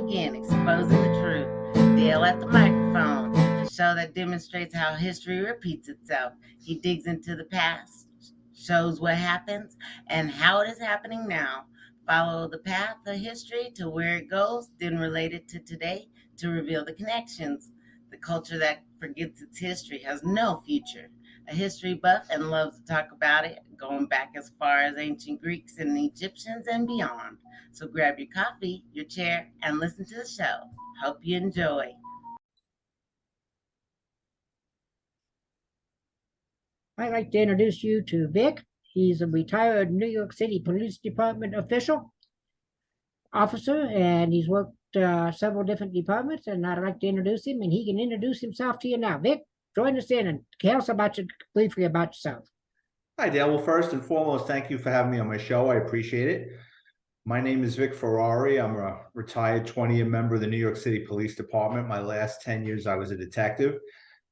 again, exposing the truth. Dale at the microphone, the show that demonstrates how history repeats itself. He digs into the past, shows what happens, and how it is happening now. Follow the path of history to where it goes, then relate it to today to reveal the connections. The culture that forgets its history has no future. A history buff and loves to talk about it, going back as far as ancient Greeks and Egyptians and beyond. So grab your coffee, your chair, and listen to the show. Hope you enjoy. I'd like to introduce you to Vic. He's a retired New York City Police Department officer, and he's worked several different departments, and I'd like to introduce him, and he can introduce himself to you now. Vic, join us in and tell us briefly about yourself. Hi, Dale. Well, first and foremost, thank you for having me on my show. I appreciate it. My name is Vic Ferrari. I'm a retired 20-year member of the New York City Police Department. My last 10 years, I was a detective.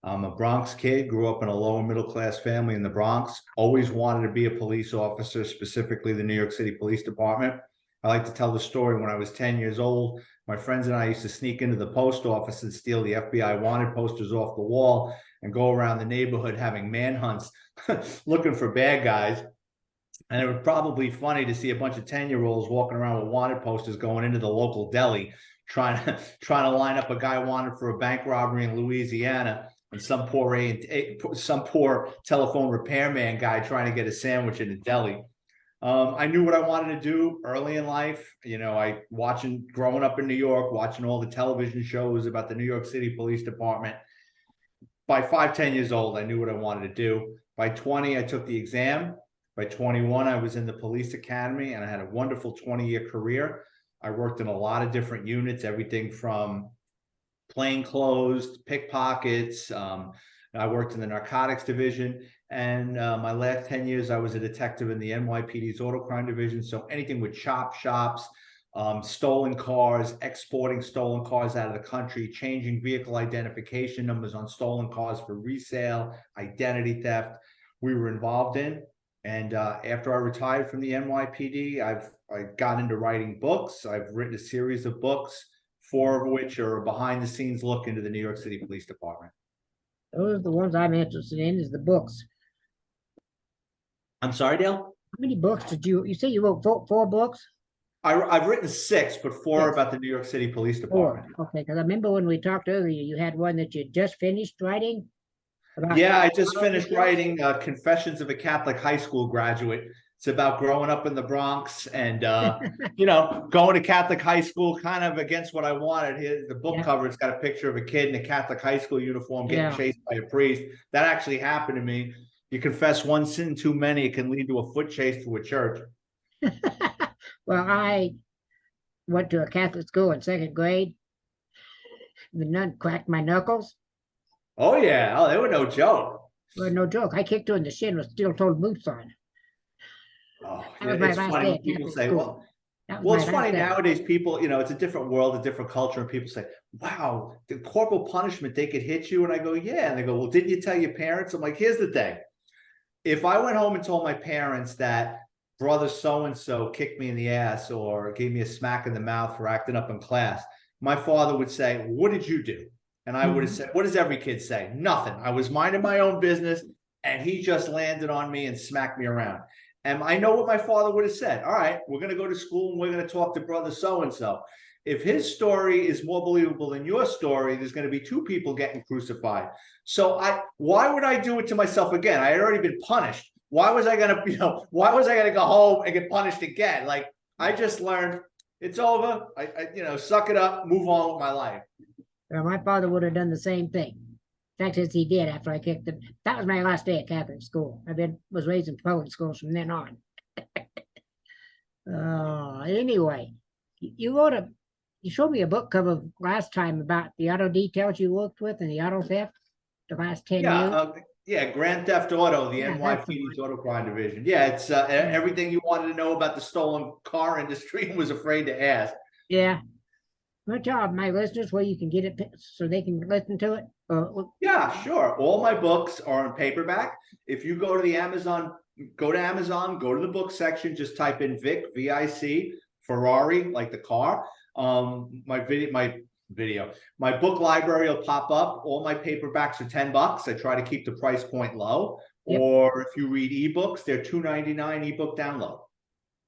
I'm a Bronx kid, grew up in a lower middle-class family in the Bronx, always wanted to be a police officer, specifically the New York City Police Department. I like to tell the story when I was 10 years old. My friends and I used to sneak into the post office and steal the FBI wanted posters off the wall and go around the neighborhood having manhunts looking for bad guys. And it was probably funny to see a bunch of 10-year-olds walking around with wanted posters going into the local deli, trying to line up a guy wanted for a bank robbery in Louisiana, and some poor telephone repairman guy trying to get a sandwich in the deli. I knew what I wanted to do early in life. You know, growing up in New York, watching all the television shows about the New York City Police Department. By 10 years old, I knew what I wanted to do. By 20, I took the exam. By 21, I was in the police academy, and I had a wonderful 20-year career. I worked in a lot of different units, everything from plainclothes, pickpockets. I worked in the narcotics division. And my last 10 years, I was a detective in the NYPD's auto crime division. So anything with chop shops, stolen cars, exporting stolen cars out of the country, changing vehicle identification numbers on stolen cars for resale, identity theft, we were involved in. And after I retired from the NYPD, I got into writing books. I've written a series of books, 4 of which are a behind-the-scenes look into the New York City Police Department. Those are the ones I'm interested in, is the books. I'm sorry, Dale? How many books did you say you wrote 4 books? I've written 6, but 4 about the New York City Police Department. 4. Okay, because I remember when we talked earlier, you had one that you just finished writing. Yeah, I just finished writing Confessions of a Catholic High School Graduate. It's about growing up in the Bronx and, going to Catholic high school, kind of against what I wanted. Here, the book cover, it's got a picture of a kid in a Catholic high school uniform getting chased by a priest. That actually happened to me. You confess one sin too many, it can lead to a foot chase to a church. Well, I went to a Catholic school in 2nd grade. The nun cracked my knuckles. Oh, yeah. Oh, they were no joke. Well, no joke. I kicked her in the shin with steel-toed boots on. Oh, it's funny when people say, well, it's funny nowadays, people, it's a different world, a different culture, and people say, wow, the corporal punishment, they could hit you. And I go, yeah. And they go, well, didn't you tell your parents? I'm like, here's the thing. If I went home and told my parents that brother so-and-so kicked me in the ass or gave me a smack in the mouth for acting up in class, my father would say, what did you do? And I would have said, what does every kid say? Nothing. I was minding my own business, and he just landed on me and smacked me around. And I know what my father would have said. All right, we're going to go to school and we're going to talk to brother so-and-so. If his story is more believable than your story, there's going to be 2 people getting crucified. So why would I do it to myself again? I had already been punished. Why was I going to go home and get punished again? Like, I just learned it's over. I suck it up, move on with my life. Well, my father would have done the same thing. In fact, as he did after I kicked him. That was my last day at Catholic school. Was raised in public schools from then on. Anyway, you showed me a book cover last time about the auto details you worked with and the auto theft the last 10 years. Grand Theft Auto, the NYPD's auto crime division. Yeah, it's everything you wanted to know about the stolen car industry and was afraid to ask. Yeah. I'll tell my listeners where you can get it so they can listen to it. Yeah, sure. All my books are in paperback. If you go to Amazon, go to the book section, just type in Vic, V-I-C, Ferrari, like the car. My book library will pop up. All my paperbacks are $10. I try to keep the price point low. Yep. Or if you read ebooks, they're $2.99 ebook download.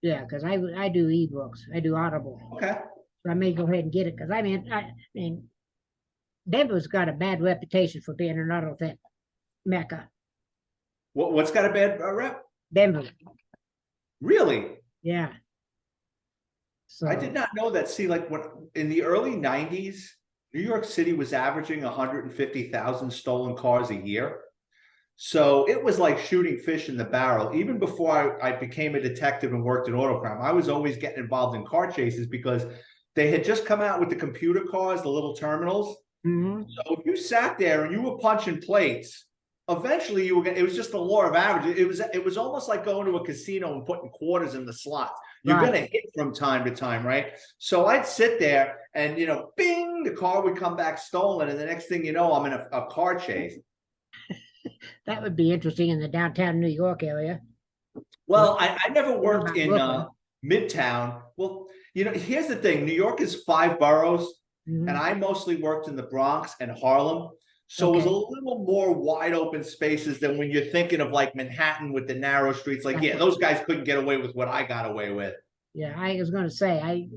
Yeah, because I do ebooks. I do Audible. Okay. So I may go ahead and get it because I mean Denver's got a bad reputation for being an auto theft mecca. What's got a bad rep? Denver. Really? Yeah. So I did not know that. See, like when in the early 90s, New York City was averaging 150,000 stolen cars a year. So it was like shooting fish in the barrel. Even before I became a detective and worked in auto crime, I was always getting involved in car chases because they had just come out with the computer cars, the little terminals. Mm-hmm. So if you sat there and you were punching plates, eventually you were it was just the law of averages. It was almost like going to a casino and putting quarters in the slots. You're Right. going to hit from time to time, right? So I'd sit there and, bing, the car would come back stolen. And the next thing you know, I'm in a car chase. That would be interesting in the downtown New York area. Well, I never worked in Brooklyn? Midtown. Well, here's the thing. New York is 5 boroughs. Mhm. And I mostly worked in the Bronx and Harlem. So it was a Okay. little more wide open spaces than when you're thinking of like Manhattan with the narrow streets. Like, yeah, Right. those guys couldn't get away with what I got away with. Yeah, I was going to say, I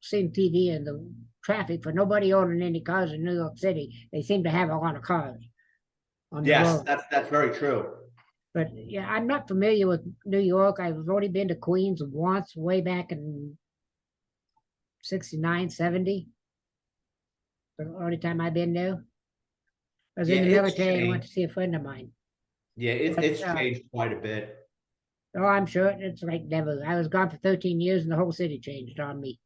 seen TV and the traffic for nobody owning any cars in New York City. They seem to have a lot of cars on the Yes, road. that's very true. But yeah, I'm not familiar with New York. I've only been to Queens once, way back in 69, 70. The only time I've been there. I was in the Yeah, it's military and went to changed. see a friend of mine. Yeah, But, it's changed quite a bit. Oh, I'm sure it's like never. I was gone for 13 years and the whole city changed on me.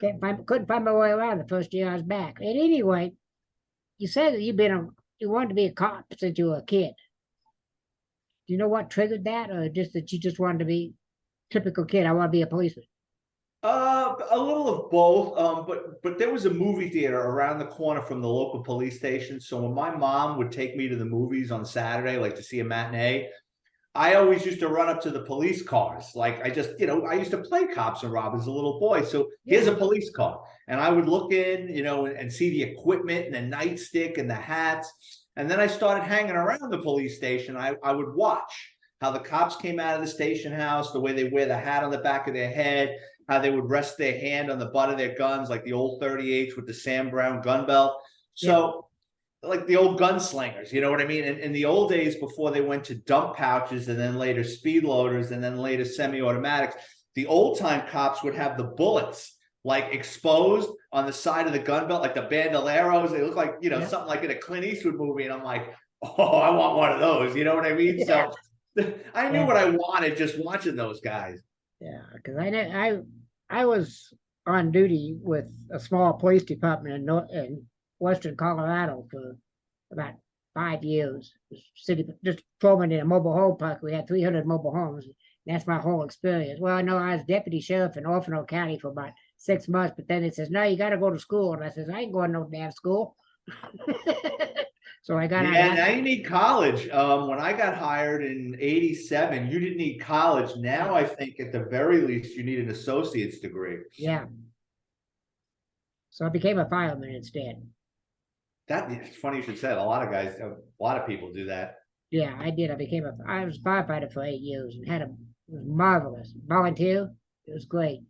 Couldn't find my way around the first year I was back. And anyway, you said that you wanted to be a cop since you were a kid. Do you know what triggered that, or just that you just wanted to be typical kid? I want to be a policeman. A little of both. But there was a movie theater around the corner from the local police station. So when my mom would take me to the movies on Saturday, like to see a matinee, I always used to run up to the police cars. Like I just, I used to play cops and robbers as a little boy. So here's a police car. And I would look in, and see the equipment and the nightstick and the hats. And then I started hanging around the police station. I would watch how the cops came out of the station house, the way they wear the hat on the back of their head, how they would rest their hand on the butt of their guns, like the old 38s with the Sam Brown gun belt. So like the old gunslingers, you know what I mean? In the old days, before they went to dump pouches and then later speed loaders and then later semi-automatics, the old time cops would have the bullets like exposed on the side of the gun belt, like the bandoleros. They look like, something like in a Clint Eastwood movie. And I'm like, oh, I want one of those. You know what I mean? Yeah. So I knew what I wanted just watching those guys. Yeah, because I was on duty with a small police department in Western Colorado for about 5 years. The city just patrolman in a mobile home park. We had 300 mobile homes. That's my whole experience. Well, no, I was deputy sheriff in Orfano County for about 6 months, but then it says, no, you got to go to school. And I says, I ain't going to no damn school. So I got out. Yeah, now you need college. When I got hired in '87, you didn't need college. Now I think at the very least you need an associate's degree. Yeah. So I became a fireman instead. It's funny you should say it. A lot of people do that. Yeah, I did. I was a firefighter for 8 years and it was marvelous. Volunteer, it was great.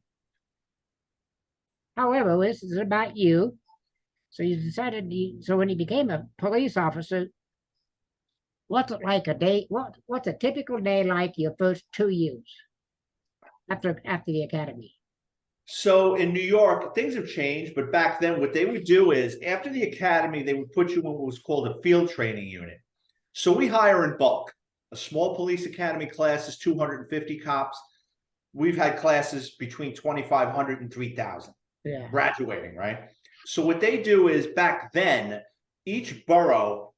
However, this is about you. So you decided, so when you became a police officer, what's it like a day? What's a typical day like your first 2 years after the academy? So in New York, things have changed, but back then what they would do is after the academy, they would put you in what was called a field training unit. So we hire in bulk. A small police academy class is 250 cops. We've had classes between 2,500 and 3,000 graduating, right? So what they do is back then, each borough,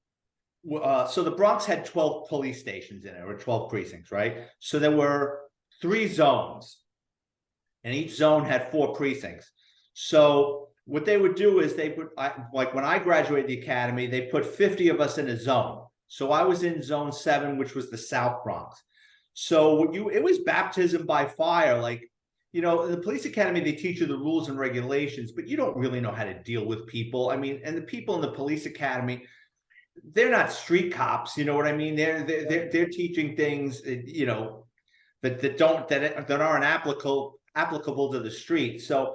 so the Bronx had 12 police stations in it, or 12 precincts, right? So there were 3 zones, and each zone had 4 precincts. So what they would do is like when I graduated the academy, they put 50 of us in a zone. So I was in zone 7, which was the South Bronx. So it was baptism by fire. Like, you know, in the police academy, they teach you the rules and regulations, but you don't really know how to deal with people. I mean, and the people in the police academy, they're not street cops. You know what I mean? They're teaching things, you know, that aren't applicable to the street. So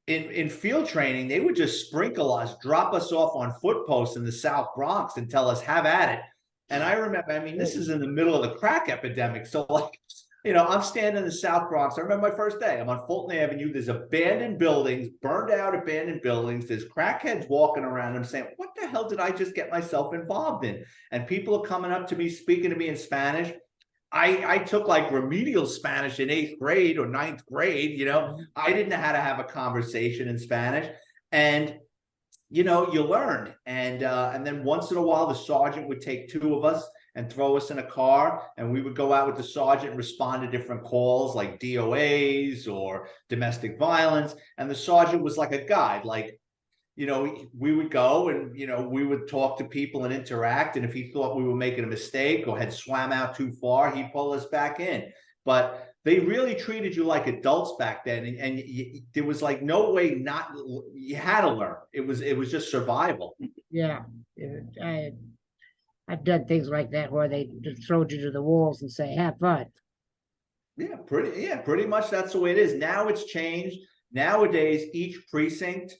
in field training, they would just sprinkle us, drop us off on foot posts in the South Bronx and tell us, have at it. And I remember, I mean, this is in the middle of the crack epidemic. So like, you know, I'm standing in the South Bronx. I remember my first day. I'm on Fulton Avenue. There's abandoned buildings, burned out abandoned buildings. There's crackheads walking around. I'm saying, what the hell did I just get myself involved in? And people are coming up to me, speaking to me in Spanish. I took like remedial Spanish in 8th grade or 9th grade. You know, I didn't know how to have a conversation in Spanish. And you know, you learn. And then once in a while, the sergeant would take 2 of us and throw us in a car, and we would go out with the sergeant and respond to different calls like DOAs or domestic violence. And the sergeant was like a guide. Like, you know, we would go and, you know, we would talk to people and interact. And if he thought we were making a mistake or had swam out too far, he'd pull us back in. But they really treated you like adults back then, and there was like no way not. You had to learn. It was just survival. Yeah, I've done things like that where they just throw you to the walls and say, "Have fun." Yeah, pretty much that's the way it is. Now it's changed. Nowadays, each precinct,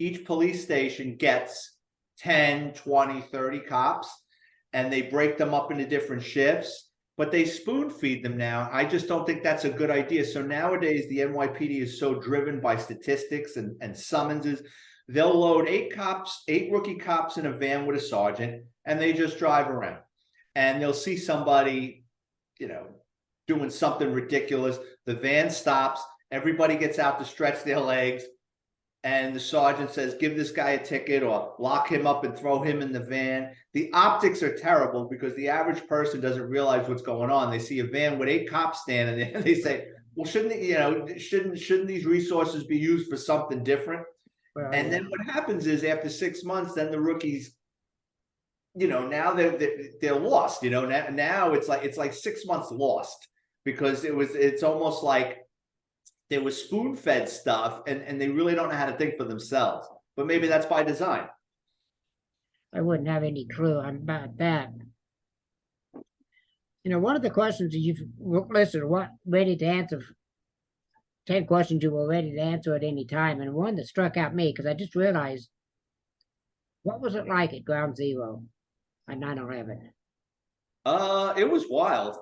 each police station gets 10, 20, 30 cops, and they break them up into different shifts. But they spoon feed them now. I just don't think that's a good idea. So nowadays, the NYPD is so driven by statistics and summonses. They'll load 8 rookie cops in a van with a sergeant, and they just drive around. And they'll see somebody, you know, doing something ridiculous. The van stops. Everybody gets out to stretch their legs. And the sergeant says, give this guy a ticket or lock him up and throw him in the van. The optics are terrible because the average person doesn't realize what's going on. They see a van with 8 cops standing there and they say, well, shouldn't these resources be used for something different? Well, And then what happens is after 6 months, then the rookies, you know, now they're lost. You know, now it's like 6 months lost because it's almost like there was spoon-fed stuff, and they really don't know how to think for themselves. But maybe that's by design. I wouldn't have any clue about that. You know, one of the questions that you've listed, ready to answer, 10 questions you were ready to answer at any time, and one that struck out me because I just realized, what was it like at Ground Zero on 9/11? It was wild.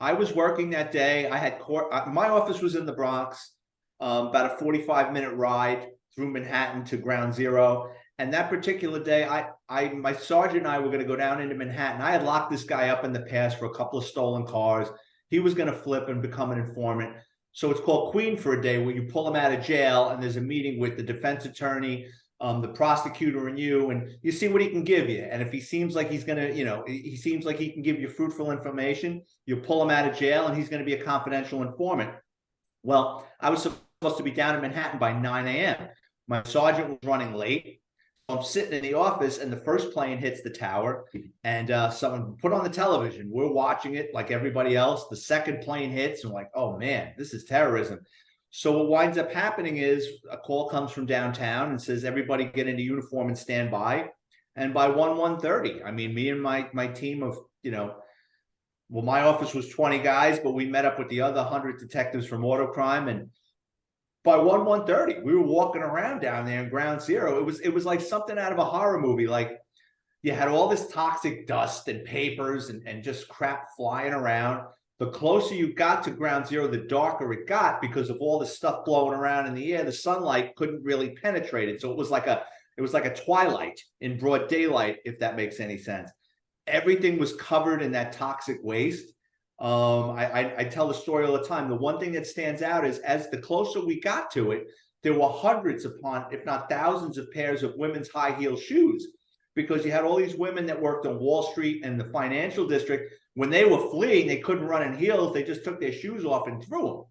I was working that day. I had court. My office was in the Bronx, about a 45-minute ride through Manhattan to Ground Zero. And that particular day, my sergeant and I were going to go down into Manhattan. I had locked this guy up in the past for a couple of stolen cars. He was going to flip and become an informant. So it's called Queen for a Day, where you pull him out of jail and there's a meeting with the defense attorney, the prosecutor and you see what he can give you. And if he seems like he's going to, you know, he seems like he can give you fruitful information, you pull him out of jail and he's going to be a confidential informant. Well, I was supposed to be down in Manhattan by 9 a.m. My sergeant was running late. I'm sitting in the office and the first plane hits the tower and someone put on the television. We're watching it like everybody else. The second plane hits and we're like, oh man, this is terrorism. So what winds up happening is a call comes from downtown and says, everybody get into uniform and stand by. And by 1:30, I mean, me and my team of, you know, well, my office was 20 guys, but we met up with the other 100 detectives from auto crime. And by 1:30, we were walking around down there in Ground Zero. It was like something out of a horror movie. Like you had all this toxic dust and papers and just crap flying around. The closer you got to Ground Zero, the darker it got because of all the stuff blowing around in the air. The sunlight couldn't really penetrate it. So it was like a twilight in broad daylight, if that makes any sense. Everything was covered in that toxic waste. I tell the story all the time. The one thing that stands out is as the closer we got to it, there were hundreds upon, if not thousands of pairs of women's high heel shoes, because you had all these women that worked on Wall Street and the financial district. When they were fleeing, they couldn't run in heels. They just took their shoes off and threw them.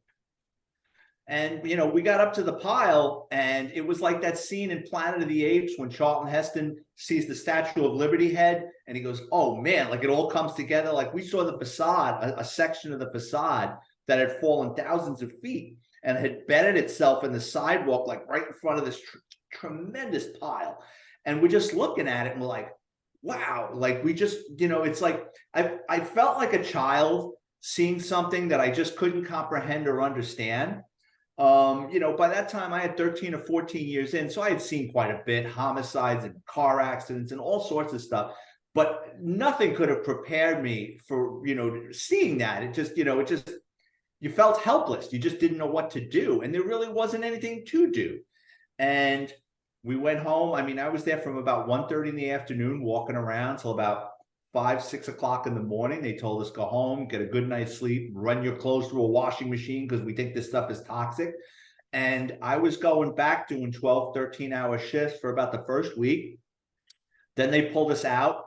And, we got up to the pile, and it was like that scene in Planet of the Apes when Charlton Heston sees the Statue of Liberty head, and he goes, oh man, like it all comes together. Like we saw the facade, a section of the facade that had fallen thousands of feet and had bedded itself in the sidewalk, like right in front of this tremendous pile. And we're just looking at it and we're like, wow, like we just, it's like, I felt like a child seeing something that I just couldn't comprehend or understand. By that time I had 13 or 14 years in, so I had seen quite a bit, homicides and car accidents and all sorts of stuff, but nothing could have prepared me for, seeing that. It just, you felt helpless. You just didn't know what to do. And there really wasn't anything to do. And we went home. I mean, I was there from about 1:30 in the afternoon, walking around till about 5, 6 o'clock in the morning. They told us, go home, get a good night's sleep, run your clothes through a washing machine because we think this stuff is toxic. And I was going back doing 12, 13-hour shifts for about the first week. Then they pulled us out.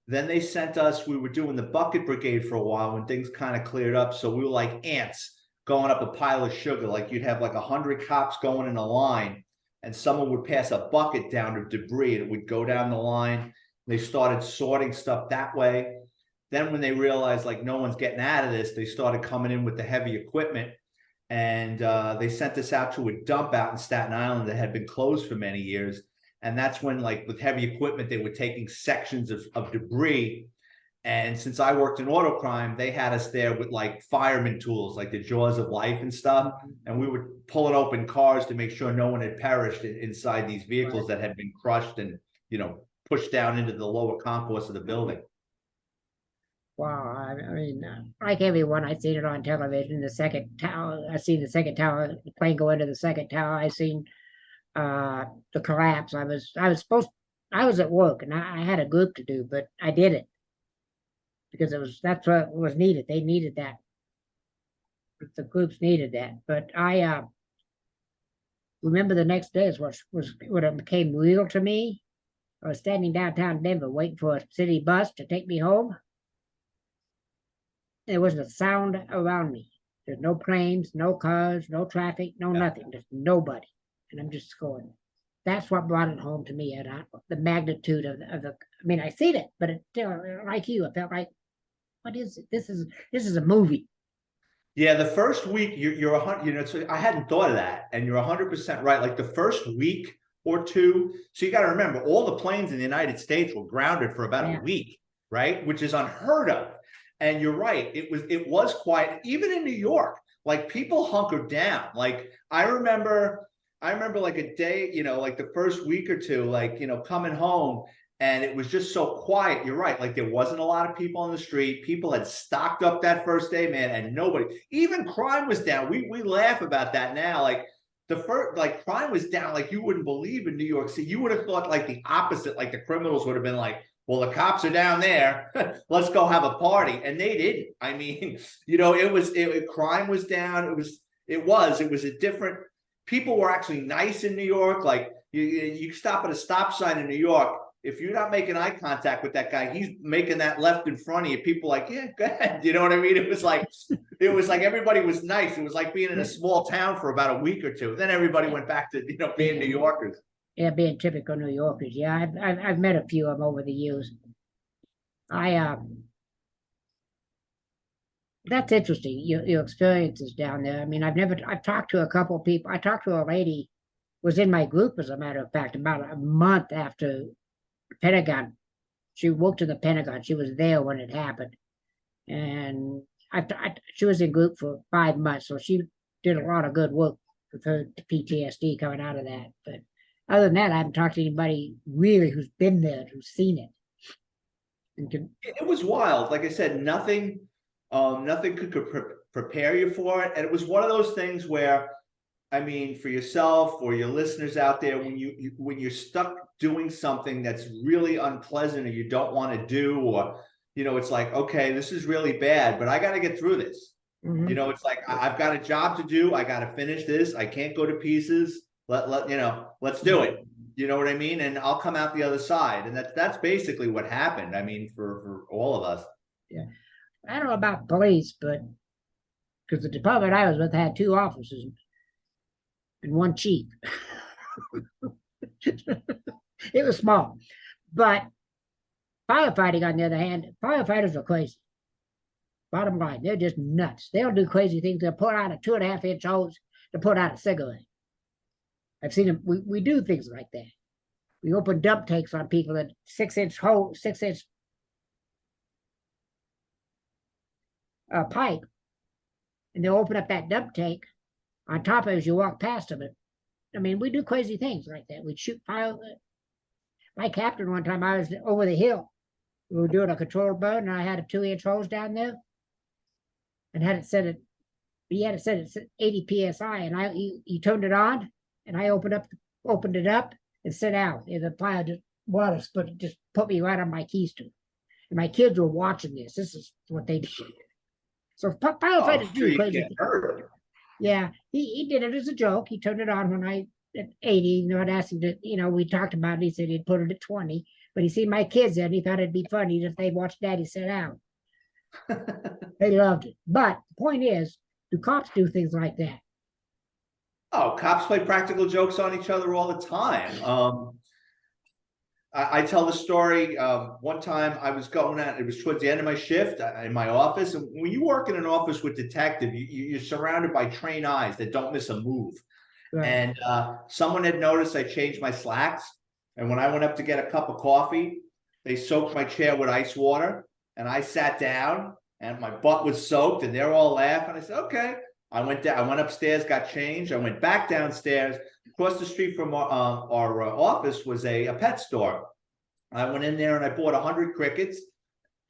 Then they sent us, we were doing the bucket brigade for a while when things kind of cleared up. So we were like ants going up a pile of sugar. Like you'd have like 100 cops going in a line, and someone would pass a bucket down of debris and it would go down the line. They started sorting stuff that way. Then when they realized like no one's getting out of this, they started coming in with the heavy equipment, and they sent us out to a dump out in Staten Island that had been closed for many years. And that's when, like with heavy equipment, they were taking sections of debris. And since I worked in auto crime, they had us there with like fireman tools, like the jaws of life and stuff. And we would pull open cars to make sure no one had perished inside these vehicles that had been crushed and, pushed down into the lower concourse of the building. Wow, I mean, like everyone, I've seen it on television. The second tower, I seen the second tower, the plane go into the second tower. I seen the collapse. I was at work and I had a group to do, but I did it because that's what was needed. They needed that. The groups needed that. But I remember the next day is what it became real to me. I was standing downtown Denver waiting for a city bus to take me home. There wasn't a sound around me. There's no planes, no cars, no traffic, no nothing. There's nobody. And I'm just going, that's what brought it home to me. And the magnitude of the, I mean, I seen it, but it, like you, I felt like, what is it? This is a movie. Yeah, the first week you're 100. So I hadn't thought of that, and you're 100% right. Like the first week or two. So you got to remember, all the planes in the United States were grounded for about a week, right? Which is unheard of. And you're right. It was quiet, even in New York. Like people hunkered down. Like I remember like a day, like the first week or two, like coming home, and it was just so quiet. You're right. Like there wasn't a lot of people on the street. People had stocked up that first day, man, and nobody. Even crime was down. We laugh about that now. Like the first, like crime was down, like you wouldn't believe in New York City. You would have thought like the opposite. Like the criminals would have been like, well, the cops are down there. Let's go have a party. And they didn't. I mean, crime was down. It was a different, people were actually nice in New York. Like you stop at a stop sign in New York. If you're not making eye contact with that guy, he's making that left in front of you. People like, yeah, go ahead. You know what I mean? It was like everybody was nice. It was like being in a small town for about a week or two. Then everybody went back to, being New Yorkers. Yeah, being typical New Yorkers. Yeah, I've met a few of them over the years. That's interesting. Your experiences down there. I mean, I've talked to a couple of people. I talked to a lady, was in my group, as a matter of fact, about a month after the Pentagon. She worked in the Pentagon. She was there when it happened, and she was in group for 5 months, so she did a lot of good work with her PTSD coming out of that. But other than that, I haven't talked to anybody really who's been there, who's seen it. It was wild. Like I said, nothing could prepare you for it. And it was one of those things where, I mean, for yourself or your listeners out there, when you're stuck doing something that's really unpleasant or you don't want to do, or, it's like, okay, this is really bad, but I got to get through this. Mm-hmm. It's like, I've got a job to do. I got to finish this. I can't go to pieces. Let's do it. You know what I mean? And I'll come out the other side. And that's basically what happened. I mean, for all of us. Yeah. I don't know about police, but because the department I was with had 2 officers. and one chief. It was small. But firefighting, on the other hand, firefighters are crazy. Bottom line, they're just nuts. They'll do crazy things. They'll put out a 2.5-inch hose to put out a cigarette. I've seen them. We do things like that. We open dump tanks on people at 6-inch hole, 6-inch pipe, and they'll open up that dump tank on top of it as you walk past them. I mean, we do crazy things like that. We'd shoot fire. My captain, one time, I was over the hill. We were doing a controlled burn, and I had a 2-inch hose down there, and had it set at, he had it set at 80 psi, and he turned it on, and I opened it up, and set out. And the fire just water just put me right on my keister. And my kids were watching this. This is what they did. So firefighters do crazy things. Yeah, he did it as a joke. He turned it on when I at 80. You know, I'd asked him to. You know, we talked about it. He said he'd put it at 20. But he seen my kids there, and he thought it'd be funny if they watched Daddy sit out. They loved it. But the point is, do cops do things like that? Oh, cops play practical jokes on each other all the time. I tell the story. One time I was going out, it was towards the end of my shift in my office. And when you work in an office with detective, you're surrounded by trained eyes that don't miss a move. Right. And someone had noticed I changed my slacks. And when I went up to get a cup of coffee, they soaked my chair with ice water. And I sat down and my butt was soaked and they're all laughing. I said, okay. I went upstairs, got changed. I went back downstairs. Across the street from our office was a pet store. I went in there and I bought 100 crickets.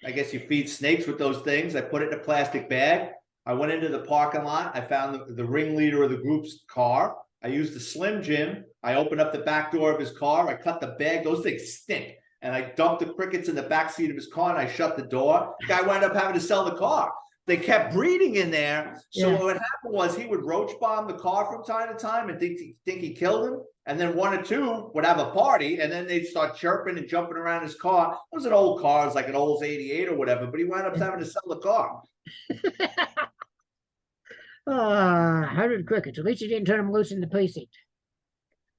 I guess you feed snakes with those things. I put it in a plastic bag. I went into the parking lot. I found the ringleader of the group's car. I used the Slim Jim. I opened up the back door of his car. I cut the bag. Those things stink. And I dumped the crickets in the back seat of his car and I shut the door. The guy wound up having to sell the car. They kept breeding in there. So what happened was he would roach bomb the car from time to time and think he killed him. And then one or two would have a party and then they'd start chirping and jumping around his car. It was an old car. It was like an Olds 88 or whatever, but he wound up having to sell the car. 100 crickets. At least you didn't turn them loose in the precinct.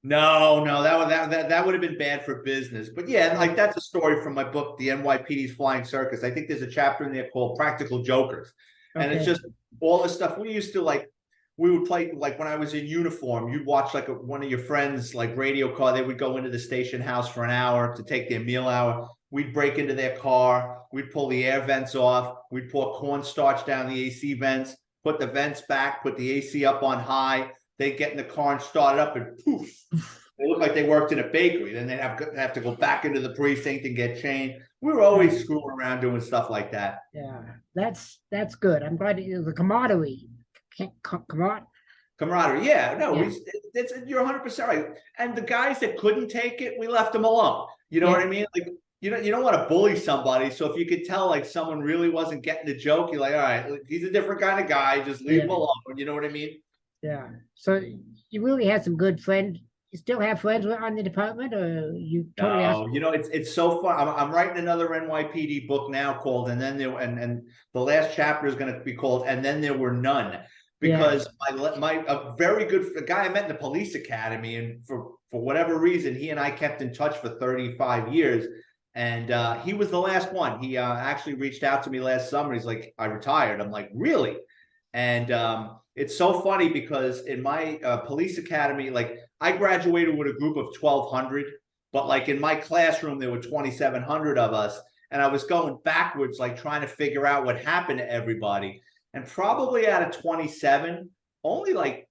No, that would have been bad for business. But yeah, like that's a story from my book, The NYPD's Flying Circus. I think there's a chapter in there called Practical Jokers. And it's just all the stuff we used to like. We would play like when I was in uniform, you'd watch like one of your friends like radio car. They would go into the station house for an hour to take their meal hour. We'd break into their car. We'd pull the air vents off. We'd pour cornstarch down the AC vents, put the vents back, put the AC up on high. They'd get in the car and start it up and poof. They look like they worked in a bakery. Then they'd have to go back into the precinct and get changed. We were always screwing around doing stuff like that. Yeah, that's good. I'm glad the camaraderie. Camaraderie. Yeah, no, you're 100% right. And the guys that couldn't take it, we left them alone. You know what I mean? Like, you don't want to bully somebody. So if you could tell like someone really wasn't getting the joke, you're like, all right, he's a different kind of guy. Just leave him alone. You know what I mean? Yeah. So you really had some good friends. You still have friends on the department, or you totally? No, you know, it's so fun. I'm writing another NYPD book now called, and then and the last chapter is going to be called, and then there were none, because a very good guy I met in the police academy, and for whatever reason, he and I kept in touch for 35 years, and he was the last one. He actually reached out to me last summer. He's like, I retired. I'm like, really? And it's so funny because in my police academy, like I graduated with a group of 1,200, but like in my classroom, there were 2,700 of us. And I was going backwards, like trying to figure out what happened to everybody. And probably out of 27, only like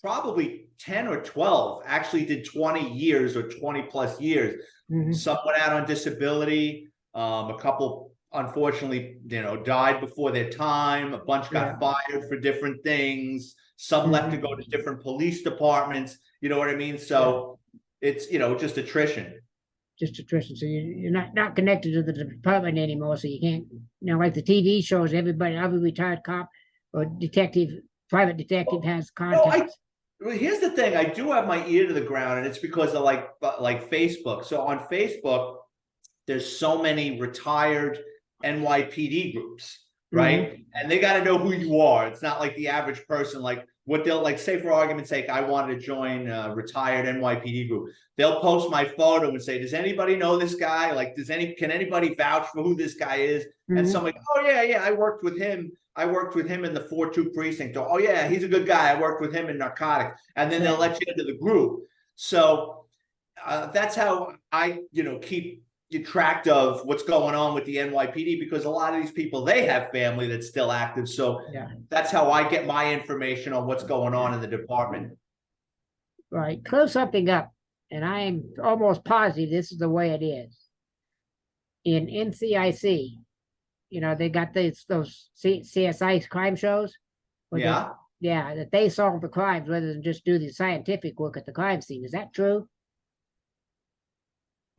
probably 10 or 12 actually did 20 years or 20 plus years. Mm-hmm. Some went out on disability. A couple, unfortunately, died before their time. A bunch got fired for different things. Some left to go to different police departments. You know what I mean? So it's, just attrition. Just attrition. So you're not connected to the department anymore. So you can't, like the TV shows, every retired cop or private detective has contacts. Well, here's the thing. I do have my ear to the ground, and it's because of like Facebook. So on Facebook, there's so many retired NYPD groups, right? Mm-hmm. And they got to know who you are. It's not like the average person. Like what they'll like, say for argument's sake, I wanted to join a retired NYPD group. They'll post my photo and say, does anybody know this guy? Like, can anybody vouch for who this guy is? And Mhm. somebody, oh yeah, I worked with him. I worked with him in the 4-2 precinct. Or, oh yeah, he's a good guy. I worked with him in narcotics. And then they'll Yeah. let you into the group. So that's how I, keep track of what's going on with the NYPD, because a lot of these people, they have family that's still active. So Yeah. that's how I get my information on what's going on in the department. Right. Close something up, and I am almost positive this is the way it is. In NCIC, they got those CSI crime shows. where they- Yeah. yeah, that they solve the crimes rather than just do the scientific work at the crime scene. Is that true?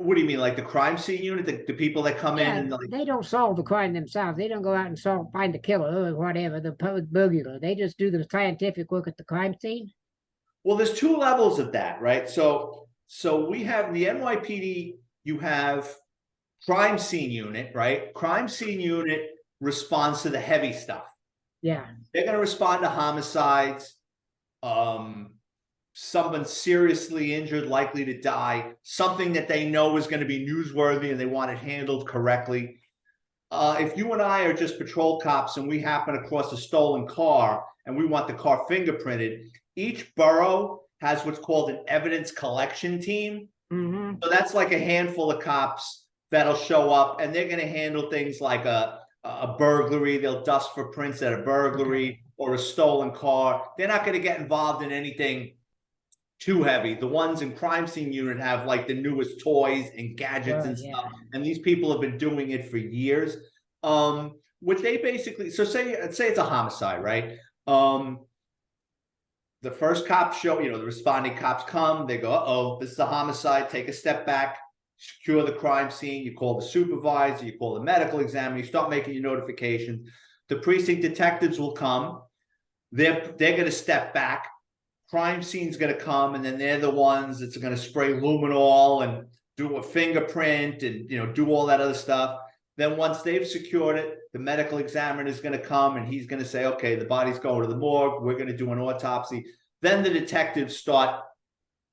What do you mean, like the crime scene unit, the people that come in Yeah, and like, they don't solve the crime themselves. They don't go out and find the killer or whatever, the public burglar. They just do the scientific work at the crime scene. well, there's two levels of that, right? So we have the NYPD, you have crime scene unit, right? Crime scene unit responds to the heavy stuff. Yeah. They're going to respond to homicides, someone seriously injured, likely to die, something that they know is going to be newsworthy and they want it handled correctly. If you and I are just patrol cops and we happen across a stolen car and we want the car fingerprinted, each borough has what's called an evidence collection team. Mm-hmm. So that's like a handful of cops that'll show up, and they're going to handle things like a burglary. They'll dust for prints at a burglary or a stolen car. They're not going to get involved in anything too heavy. The ones in crime scene unit have like the newest toys and gadgets and stuff, and these people have been doing it for years. What they basically, so say it's a homicide, right? The first cops show, the responding cops come, they go, uh-oh, this is a homicide, take a step back, secure the crime scene, you call the supervisor, you call the medical examiner, you start making your notifications. The precinct detectives will come, they're going to step back, crime scene's going to come, and then they're the ones that's going to spray luminol and do a fingerprint and do all that other stuff. Then once they've secured it, the medical examiner is going to come and he's going to say, okay, the body's going to the morgue, we're going to do an autopsy. Then the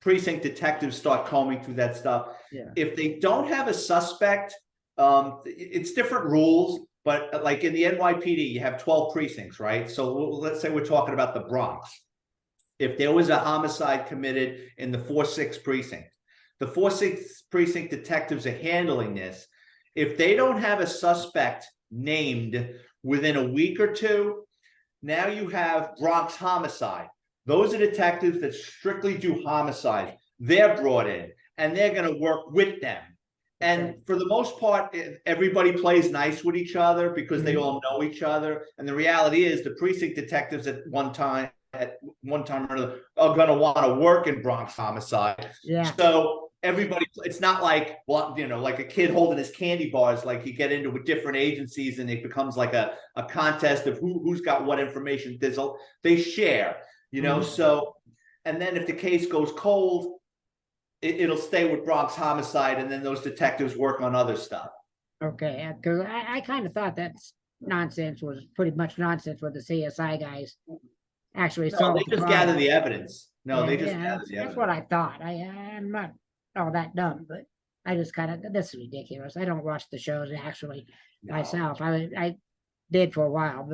precinct detectives start combing through that stuff. Yeah. If they don't have a suspect, it's different rules, but like in the NYPD, you have 12 precincts, right? So let's say we're talking about the Bronx. If there was a homicide committed in the 4-6 precinct, the 4-6 precinct detectives are handling this. If they don't have a suspect named within a week or two, now you have Bronx homicide. Those are detectives that strictly do homicides. They're brought in and they're going to work with them. And for the most part, everybody plays nice with each other because they all know each other. And the reality is the precinct detectives at one time or another are going to want to work in Bronx homicide. Yeah. So everybody, it's not like, well, like a kid holding his candy bars, like you get into with different agencies and it becomes like a contest of who's got what information. They share, so, and then if the case goes cold, it'll stay with Bronx homicide, and then those detectives work on other stuff. Okay, because I kind of thought that's nonsense, was pretty much nonsense with the CSI guys actually solved they just gather the evidence. They just gather the evidence. That's what I thought. I'm not all that dumb, but I just kind of, this is ridiculous. I don't watch the shows actually myself. I did for a while,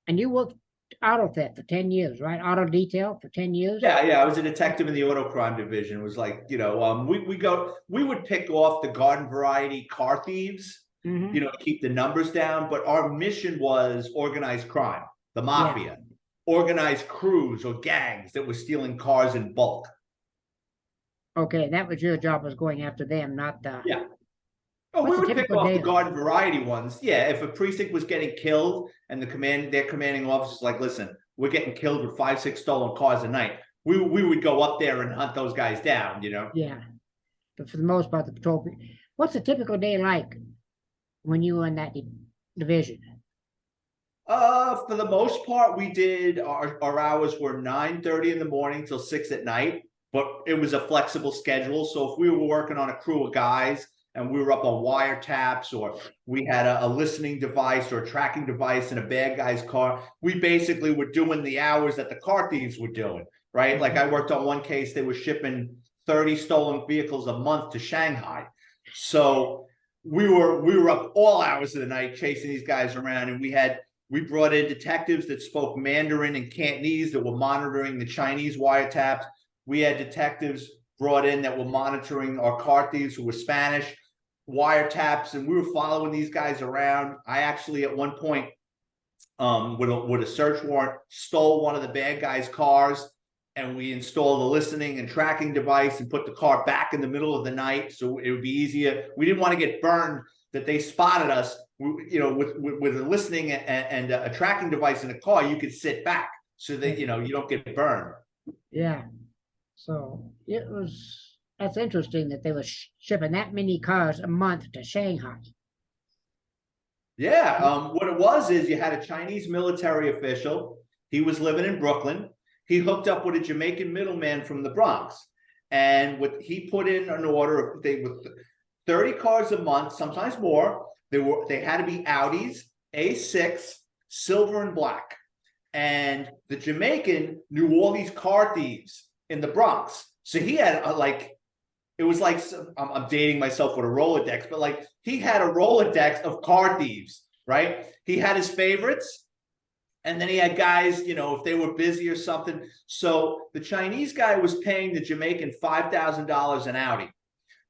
and you worked auto theft for 10 years, right? Auto detail for 10 years. Yeah. I was a detective in the auto crime division. It was like, we would pick off the garden variety car thieves, to keep the numbers down. But our mission was organized crime, the mafia, organized crews or gangs that were stealing cars in bulk. Okay, that was your job, was going after them, not the. Yeah. Oh, we would pick off the garden variety ones. Yeah, if a precinct was getting killed and their commanding officer's like, listen, we're getting killed with 5-6 stolen cars a night, we would go up there and hunt those guys down, Yeah, but for the most part, the patrol. What's a typical day like when you were in that division? For the most part, we did our hours were 9:30 in the morning till 6 at night, but it was a flexible schedule. So if we were working on a crew of guys and we were up on wiretaps, or we had a listening device or a tracking device in a bad guy's car, we basically were doing the hours that the car thieves were doing, right? Like I worked on one case, they were shipping 30 stolen vehicles a month to Shanghai. So we were up all hours of the night chasing these guys around, and we brought in detectives that spoke Mandarin and Cantonese that were monitoring the Chinese wiretaps. We had detectives brought in that were monitoring our car thieves who were Spanish wiretaps, and we were following these guys around. I actually at one point with a search warrant stole one of the bad guys' cars, and we installed a listening and tracking device and put the car back in the middle of the night so it would be easier. We didn't want to get burned that they spotted us. With a listening and a tracking device in a car, you could sit back so that you don't get burned. Yeah. So that's interesting that they were shipping that many cars a month to Shanghai. Yeah, what it was is you had a Chinese military official. He was living in Brooklyn. He hooked up with a Jamaican middleman from the Bronx, and he put in an order of with 30 cars a month, sometimes more. They had to be Audis, A6, silver and black. And the Jamaican knew all these car thieves in the Bronx. So he had it was like, I'm dating myself with a Rolodex, but like he had a Rolodex of car thieves, right? He had his favorites. And then he had guys, if they were busy or something. So the Chinese guy was paying the Jamaican $5,000 an Audi.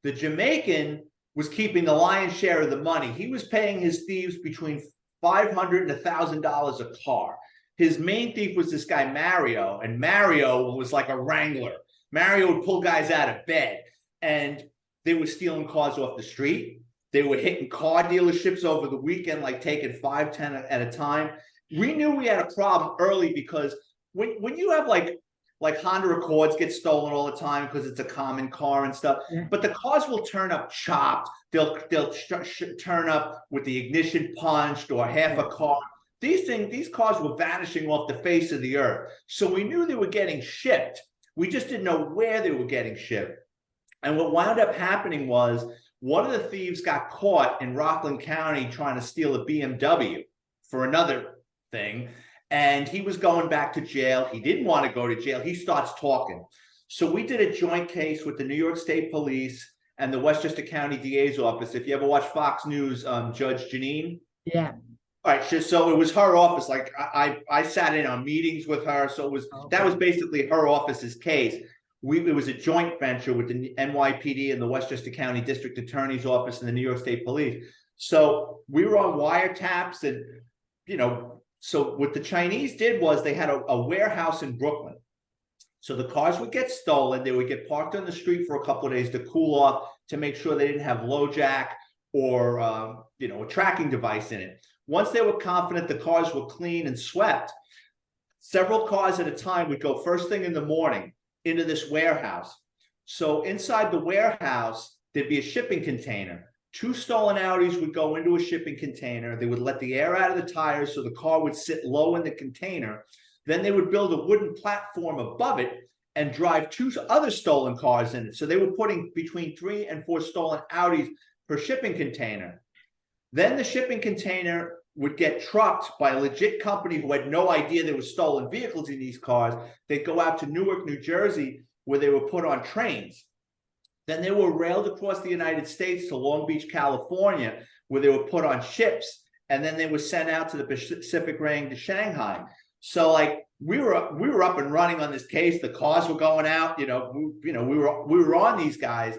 The Jamaican was keeping the lion's share of the money. He was paying his thieves between $500 and $1,000 a car. His main thief was this guy, Mario, and Mario was like a wrangler. Mario would pull guys out of bed, and they were stealing cars off the street. They were hitting car dealerships over the weekend, like taking 5, 10 at a time. We knew we had a problem early because when you have like Honda Accords get stolen all the time because it's a common car and stuff, but the cars will turn up chopped. They'll turn up with the ignition punched or half a car. These cars were vanishing off the face of the earth. So we knew they were getting shipped. We just didn't know where they were getting shipped. And what wound up happening was one of the thieves got caught in Rockland County trying to steal a BMW for another thing, and he was going back to jail. He didn't want to go to jail. He starts talking. So we did a joint case with the New York State Police and the Westchester County DA's office. If you ever watch Fox News, Judge Janine. Yeah. All right, so it was her office. Like I sat in on meetings with her. So that was basically her office's case. It was a joint venture with the NYPD and the Westchester County District Attorney's Office and the New York State Police. So we were on wiretaps, and so what the Chinese did was they had a warehouse in Brooklyn. So the cars would get stolen. They would get parked on the street for a couple of days to cool off, to make sure they didn't have low jack or a tracking device in it. Once they were confident the cars were clean and swept, several cars at a time would go first thing in the morning into this warehouse. So inside the warehouse, there'd be a shipping container. 2 stolen Audis would go into a shipping container. They would let the air out of the tires so the car would sit low in the container. Then they would build a wooden platform above it and drive 2 other stolen cars in it. So they were putting between 3 and 4 stolen Audis per shipping container. Then the shipping container would get trucked by a legit company who had no idea there were stolen vehicles in these cars. They'd go out to Newark, New Jersey, where they were put on trains. Then they were railed across the United States to Long Beach, California, where they were put on ships, and then they were sent out to the Pacific Ring to Shanghai. So like we were up and running on this case. The cars were going out. We were on these guys,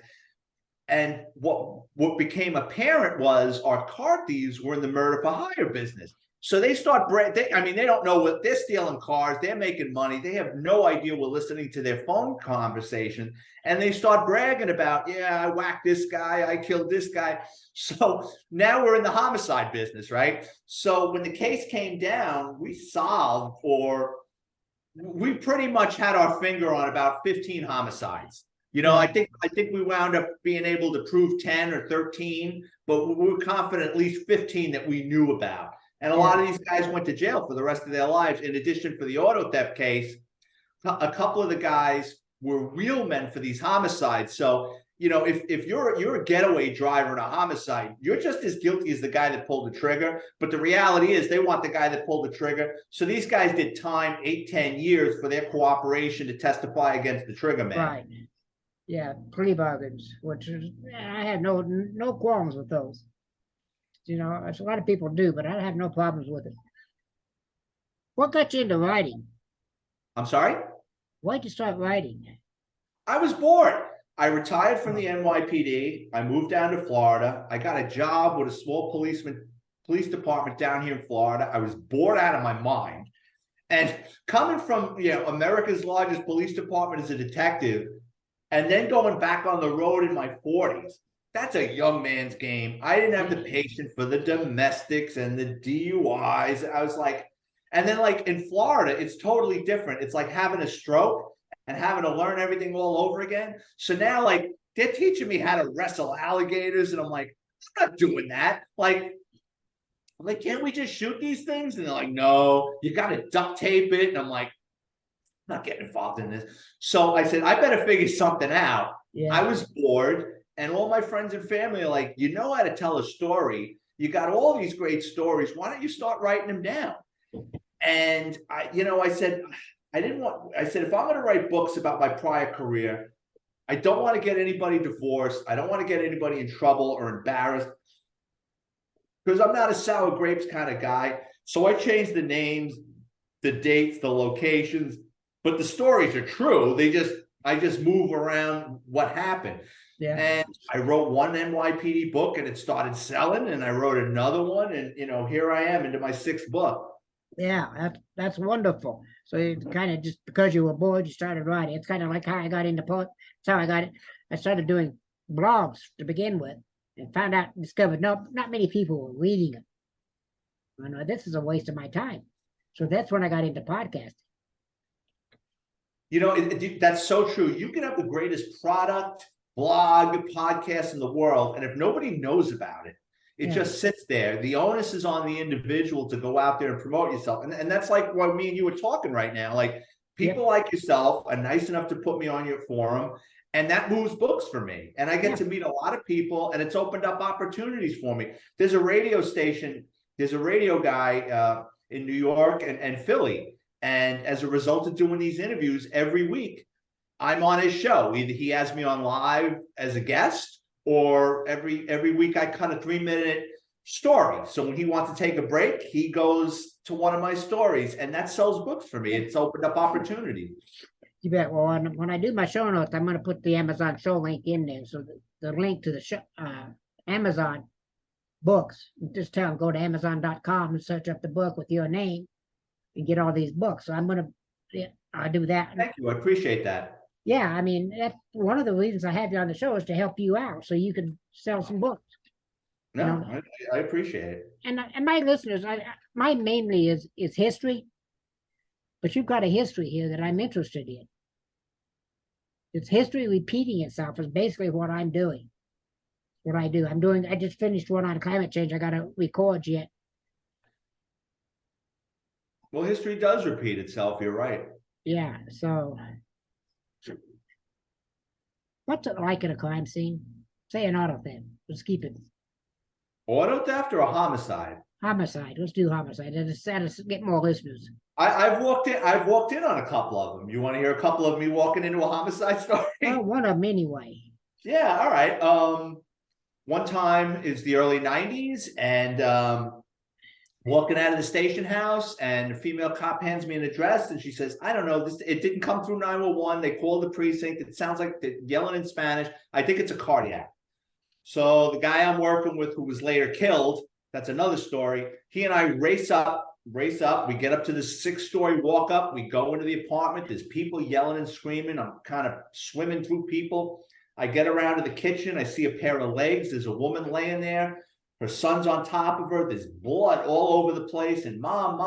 and what became apparent was our car thieves were in the murder for hire business. So they start, they don't know what they're stealing cars. They're making money. They have no idea we're listening to their phone conversation. And they start bragging about, I whacked this guy. I killed this guy. So now we're in the homicide business, right? So when the case came down, we solved, or we pretty much had our finger on about 15 homicides. I think we wound up being able to prove 10 or 13, but we were confident at least 15 that we knew about. And a lot of these guys went to jail for the rest of their lives. In addition, for the auto theft case, a couple of the guys were real men for these homicides. So you know, if you're a getaway driver in a homicide, you're just as guilty as the guy that pulled the trigger. But the reality is they want the guy that pulled the trigger. So these guys did time 8-10 years for their cooperation to testify against the trigger man. Right. Yeah, plea bargains, which is, I have no qualms with those. You know, a lot of people do, but I have no problems with it. What got you into writing? I'm sorry? Why'd you start writing? I was bored. I retired from the NYPD. I moved down to Florida. I got a job with a small police department down here in Florida. I was bored out of my mind. And coming from, you know, America's largest police department as a detective, and then going back on the road in my 40s, that's a young man's game. I didn't have the patience for the domestics and the DUIs. I was like, and then like in Florida, it's totally different. It's like having a stroke and having to learn everything all over again. So now like they're teaching me how to wrestle alligators. And I'm like, I'm not doing that. I'm like, can't we just shoot these things? And they're like, no, you got to duct tape it. And I'm like, I'm not getting involved in this. So I said, I better figure something out. Yeah. I was bored. And all my friends and family are like, you know how to tell a story. You got all these great stories. Why don't you start writing them down? And I said, if I'm going to write books about my prior career, I don't want to get anybody divorced. I don't want to get anybody in trouble or embarrassed because I'm not a sour grapes kind of guy. So I changed the names, the dates, the locations, but the stories are true. I just move around what happened. Yeah. And I wrote one NYPD book and it started selling, and I wrote another one, and here I am into my 6th book. Yeah, that's wonderful. So you kind of just because you were bored, you started writing. It's kind of like how I got into poetry. That's how I got it. I started doing blogs to begin with, and discovered not many people were reading them. I know this is a waste of my time. So that's when I got into podcasting. You know, that's so true. You can have the greatest product, blog, podcast in the world, and if nobody knows about it, it just sits there. The onus is on the individual to go out there and promote yourself. And that's like what me and you were talking right now. Like people like yourself are nice enough to put me on your forum, and that moves books for me. And I get to meet a lot of people, and it's opened up opportunities for me. There's a radio guy in New York and Philly. And as a result of doing these interviews every week, I'm on his show. Either he has me on live as a guest, or every week I cut a 3-minute story. So when he wants to take a break, he goes to one of my stories, and that sells books for me. It's opened up opportunity. You bet. Well, when I do my show notes, I'm going to put the Amazon show link in there. So the link to the show, Amazon books, just tell them go to Amazon.com and search up the book with your name and get all these books. So I'll do that. Thank you. I appreciate that. Yeah, I mean, that's one of the reasons I have you on the show is to help you out so you can sell some books. No, I appreciate it. And my listeners, my mainly is history, but you've got a history here that I'm interested in. It's history repeating itself is basically what I'm doing. What I do. I just finished one on climate change. I got to record yet. Well, history does repeat itself. You're right. Yeah. So what's it like at a crime scene? Say an auto theft. Let's keep it. Auto theft or a homicide? Homicide. Let's do homicide. Let's get more listeners. I've walked in on a couple of them. You want to hear a couple of me walking into a homicide story? Well, one of them anyway. Yeah, all right. One time is the early 90s, and walking out of the station house, and a female cop hands me an address, and she says, I don't know, it didn't come through 911. They called the precinct. It sounds like they're yelling in Spanish. I think it's a cardiac. So the guy I'm working with, who was later killed, that's another story. He and I race up. We get up to the 6th-story walk up. We go into the apartment. There's people yelling and screaming. I'm kind of swimming through people. I get around to the kitchen. I see a pair of legs. There's a woman laying there. Her son's on top of her. There's blood all over the place. And mom.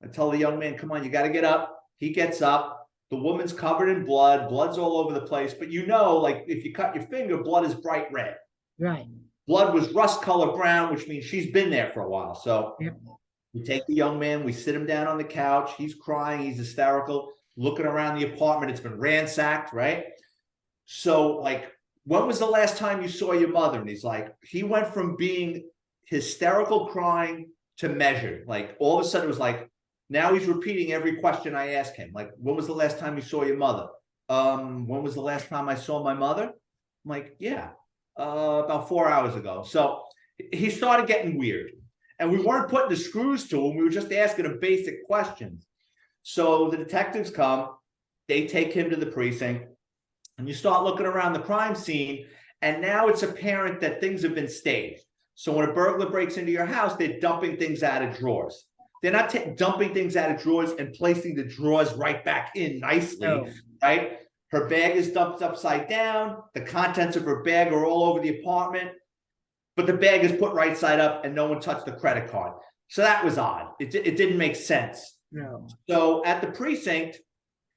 I tell the young man, come on, you got to get up. He gets up. The woman's covered in blood. Blood's all over the place. But like if you cut your finger, blood is bright red. Right. Blood was rust color brown, which means she's been there for a while. So we take the young man. We sit him down on the couch. He's crying. He's hysterical. Looking around the apartment. It's been ransacked, right? So like when was the last time you saw your mother? And he's like, he went from being hysterical crying to measured. Like all of a sudden it was like, now he's repeating every question I asked him. Like, when was the last time you saw your mother? When was the last time I saw my mother? I'm like, yeah, about 4 hours ago. So he started getting weird. And we weren't putting the screws to him. We were just asking him basic questions. So the detectives come, they take him to the precinct, and you start looking around the crime scene, and now it's apparent that things have been staged. So when a burglar breaks into your house, they're dumping things out of drawers. They're not dumping things out of drawers and placing the drawers right back in nicely, right? Her bag is dumped upside down. The contents of her bag are all over the apartment, but the bag is put right side up and no one touched the credit card. So that was odd. It didn't make sense. No. So at the precinct,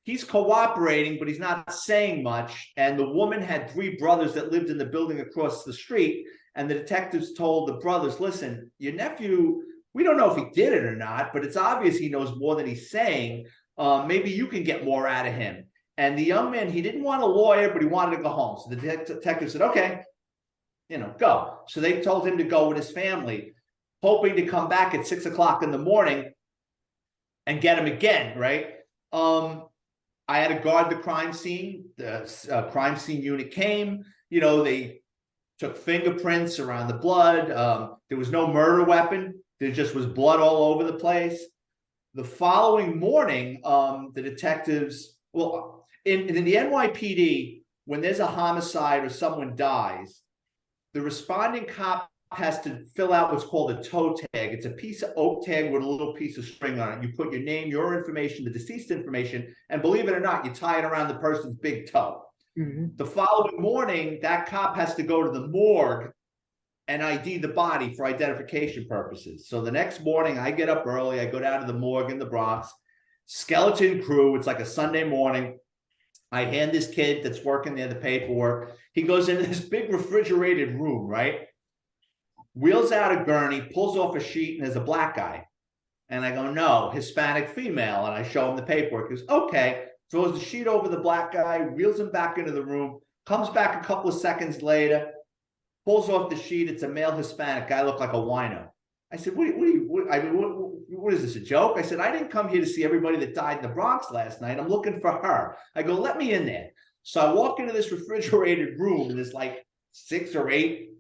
he's cooperating, but he's not saying much. And the woman had 3 brothers that lived in the building across the street. And the detectives told the brothers, listen, your nephew, we don't know if he did it or not, but it's obvious he knows more than he's saying. Maybe you can get more out of him. And the young man, he didn't want a lawyer, but he wanted to go home. So the detective said, okay, go. So they told him to go with his family, hoping to come back at 6 o'clock in the morning and get him again, right? I had to guard the crime scene. The crime scene unit came, they took fingerprints around the blood. There was no murder weapon. There just was blood all over the place. The following morning, the detectives, in the NYPD, when there's a homicide or someone dies, the responding cop has to fill out what's called a toe tag. It's a piece of oak tag with a little piece of string on it. You put your name, your information, the deceased information, and believe it or not, you tie it around the person's big toe. Mm-hmm. The following morning, that cop has to go to the morgue and ID the body for identification purposes. So the next morning, I get up early. I go down to the morgue in the Bronx. Skeleton crew. It's like a Sunday morning. I hand this kid that's working there the paperwork. He goes into this big refrigerated room, right? Wheels out a gurney, pulls off a sheet, and there's a black guy. And I go, no, Hispanic female. And I show him the paperwork. He goes, okay. Throws the sheet over the black guy, wheels him back into the room, comes back a couple of seconds later, pulls off the sheet. It's a male Hispanic guy, looked like a wino. I said, what is this, a joke? I said, I didn't come here to see everybody that died in the Bronx last night. I'm looking for her. I go, let me in there. So I walk into this refrigerated room, and there's like 6 or 8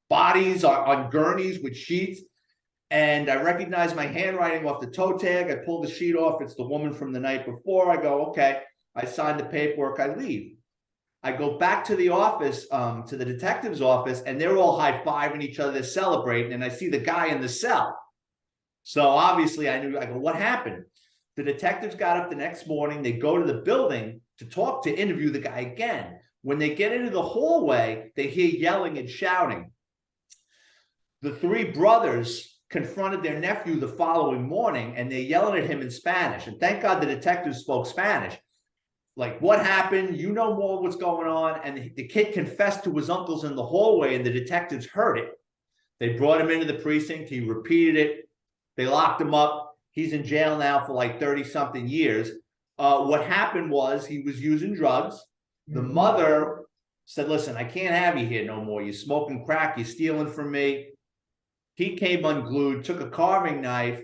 bodies on gurneys with sheets. And I recognize my handwriting off the toe tag. I pull the sheet off. It's the woman from the night before. I go, okay. I sign the paperwork. I leave. I go back to the office, to the detective's office, and they're all high-fiving each other, they're celebrating, and I see the guy in the cell. So obviously I go, what happened? The detectives got up the next morning. They go to the building to interview the guy again. When they get into the hallway, they hear yelling and shouting. The 3 brothers confronted their nephew the following morning, and they're yelling at him in Spanish. And thank God the detectives spoke Spanish. Like, what happened? You know more what's going on. And the kid confessed to his uncles in the hallway, and the detectives heard it. They brought him into the precinct. He repeated it. They locked him up. He's in jail now for like 30-something years. What happened was he was using drugs. The mother said, listen, I can't have you here no more. You're smoking crack. You're stealing from me. He came unglued, took a carving knife,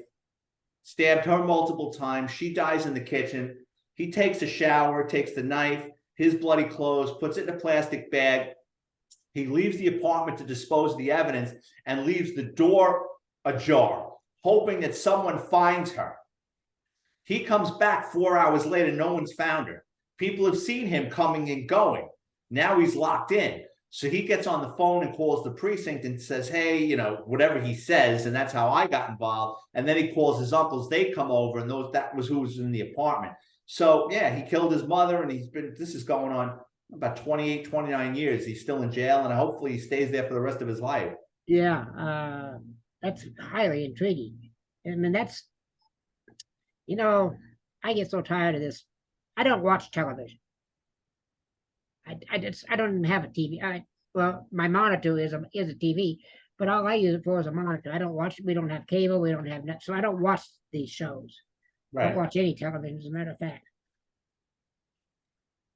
stabbed her multiple times. She dies in the kitchen. He takes a shower, takes the knife, his bloody clothes, puts it in a plastic bag. He leaves the apartment to dispose of the evidence and leaves the door ajar, hoping that someone finds her. He comes back 4 hours later. No one's found her. People have seen him coming and going. Now he's locked in. So he gets on the phone and calls the precinct and says, hey, whatever he says. And that's how I got involved. And then he calls his uncles. They come over, and that was who was in the apartment. So yeah, he killed his mother, and this is going on about 28, 29 years. He's still in jail, and hopefully he stays there for the rest of his life. Yeah, that's highly intriguing. I mean, I get so tired of this. I don't watch television. I don't even have a TV. My monitor is a TV, but all I use it for is a monitor. I don't watch. We don't have cable. We don't have net, so I don't watch these shows. Right. I don't watch any television, as a matter of fact.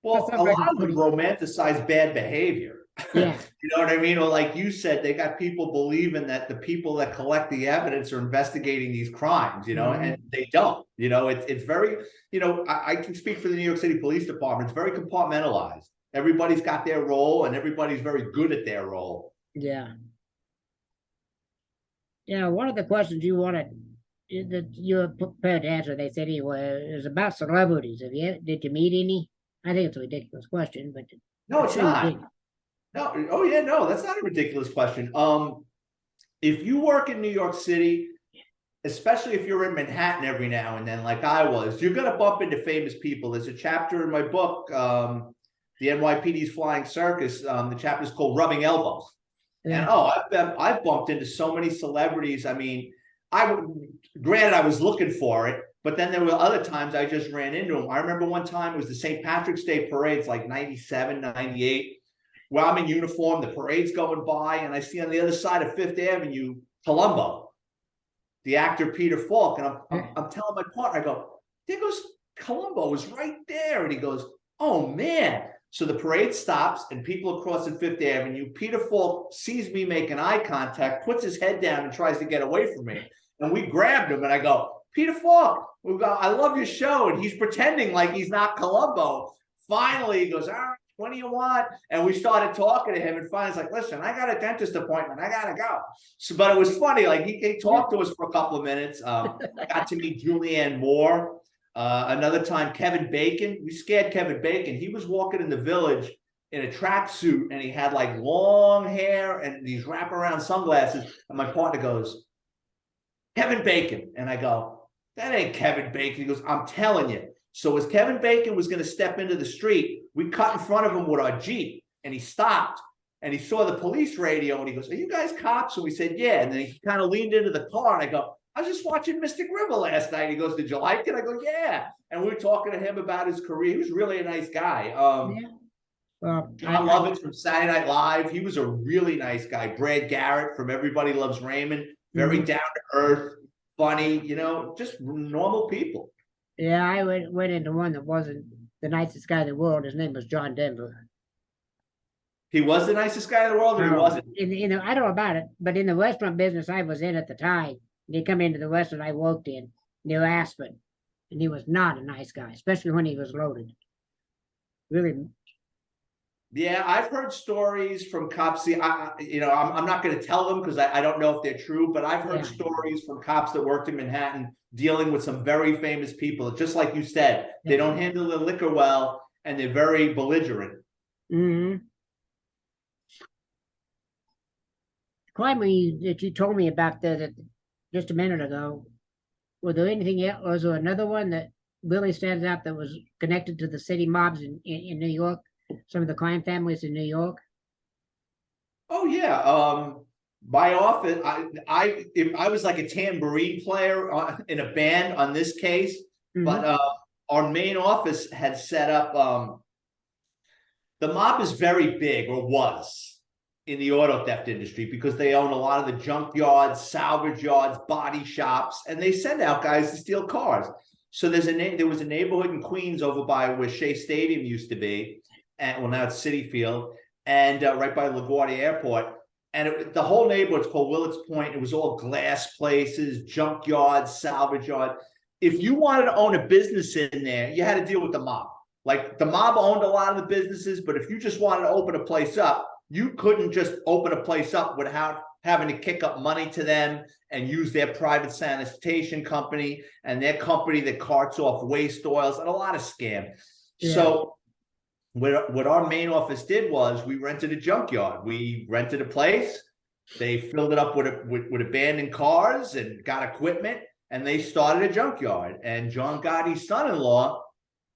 Well, a lot of them romanticize bad behavior. Yeah. You know what I mean? Or like you said, they got people believing that the people that collect the evidence are investigating these crimes, and they don't. It's very, I can speak for the New York City Police Department. It's very compartmentalized. Everybody's got their role and everybody's very good at their role. Yeah. One of the questions you wanted that you were prepared to answer, they said anyway, is about celebrities. Did you meet any? I think it's a ridiculous question, but No, it's sure you not. did. No, oh yeah, no, that's not a ridiculous question. If you work in New York City, especially if you're in Manhattan every now and then, like I was, you're gonna bump into famous people. There's a chapter in my book, the NYPD's Flying Circus. The chapter is called Rubbing Elbows. And I've bumped into so many celebrities. I mean, granted I was looking for it, but then there were other times I just ran into them. I remember one time it was the St. Patrick's Day parade. It's like 97, 98. Where I'm in uniform, the parade's going by, and I see on the other side of Fifth Avenue, Columbo, the actor Peter Falk. And I'm telling my partner, I go, there goes Columbo is right there. And he goes, oh man. So the parade stops and people are crossing Fifth Avenue. Peter Falk sees me making eye contact, puts his head down and tries to get away from me. And we grabbed him and I go, Peter Falk, I love your show. And he's pretending like he's not Columbo. Finally, he goes, all right, what do you want? And we started talking to him, and finally, he's like, listen, I got a dentist appointment. I got to go. So, but it was funny. Like, he talked to us for a couple of minutes. I got to meet Julianne Moore. Another time, Kevin Bacon. We scared Kevin Bacon. He was walking in the Village in a tracksuit, and he had like long hair and these wraparound sunglasses. And my partner goes, Kevin Bacon. And I go, that ain't Kevin Bacon. He goes, I'm telling you. So as Kevin Bacon was going to step into the street, we cut in front of him with our Jeep, and he stopped and he saw the police radio and he goes, are you guys cops? And we said, yeah. And then he kind of leaned into the car and I go, I was just watching Mystic River last night. He goes, did you like it? I go, yeah. And we were talking to him about his career. He was really a nice guy. Well, John Lovitz from Saturday Night Live. He was a really nice guy. Brad Garrett from Everybody Loves Raymond. Very down to earth, funny, just normal people. Yeah, I went into one that wasn't the nicest guy in the world. His name was John Denver. He was the nicest guy in the world, or he wasn't? I don't know about it, but in the restaurant business I was in at the time, he come into the restaurant I worked in near Aspen, and he was not a nice guy, especially when he was loaded. Really. Yeah, I've heard stories from cops. See, I'm not going to tell them because I don't know if they're true, but I've heard stories from cops that worked in Manhattan dealing with some very famous people. Just like you said, they don't handle the liquor well, and they're very belligerent. Mm-hmm. Crime that you told me about just a minute ago, was there anything else? Was there another one that really stands out that was connected to the city mobs in New York? Some of the crime families in New York? Oh yeah. My office, if I was like a tambourine player in a band on this case, but our main office had set up, the mob is very big, or was, in the auto theft industry because they own a lot of the junk yards, salvage yards, body shops, and they send out guys to steal cars. So there was a neighborhood in Queens over by where Shea Stadium used to be, and well, now it's Citi Field, and right by LaGuardia Airport. And the whole neighborhood's called Willets Point. It was all glass places, junk yards, salvage yard. If you wanted to own a business in there, you had to deal with the mob. Like, the mob owned a lot of the businesses, but if you just wanted to open a place up, you couldn't just open a place up without having to kick up money to them and use their private sanitation company and their company that carts off waste oils and a lot of scam. Yeah. So what our main office did was we rented a junkyard. We rented a place. They filled it up with abandoned cars and got equipment, and they started a junkyard. And John Gotti's son-in-law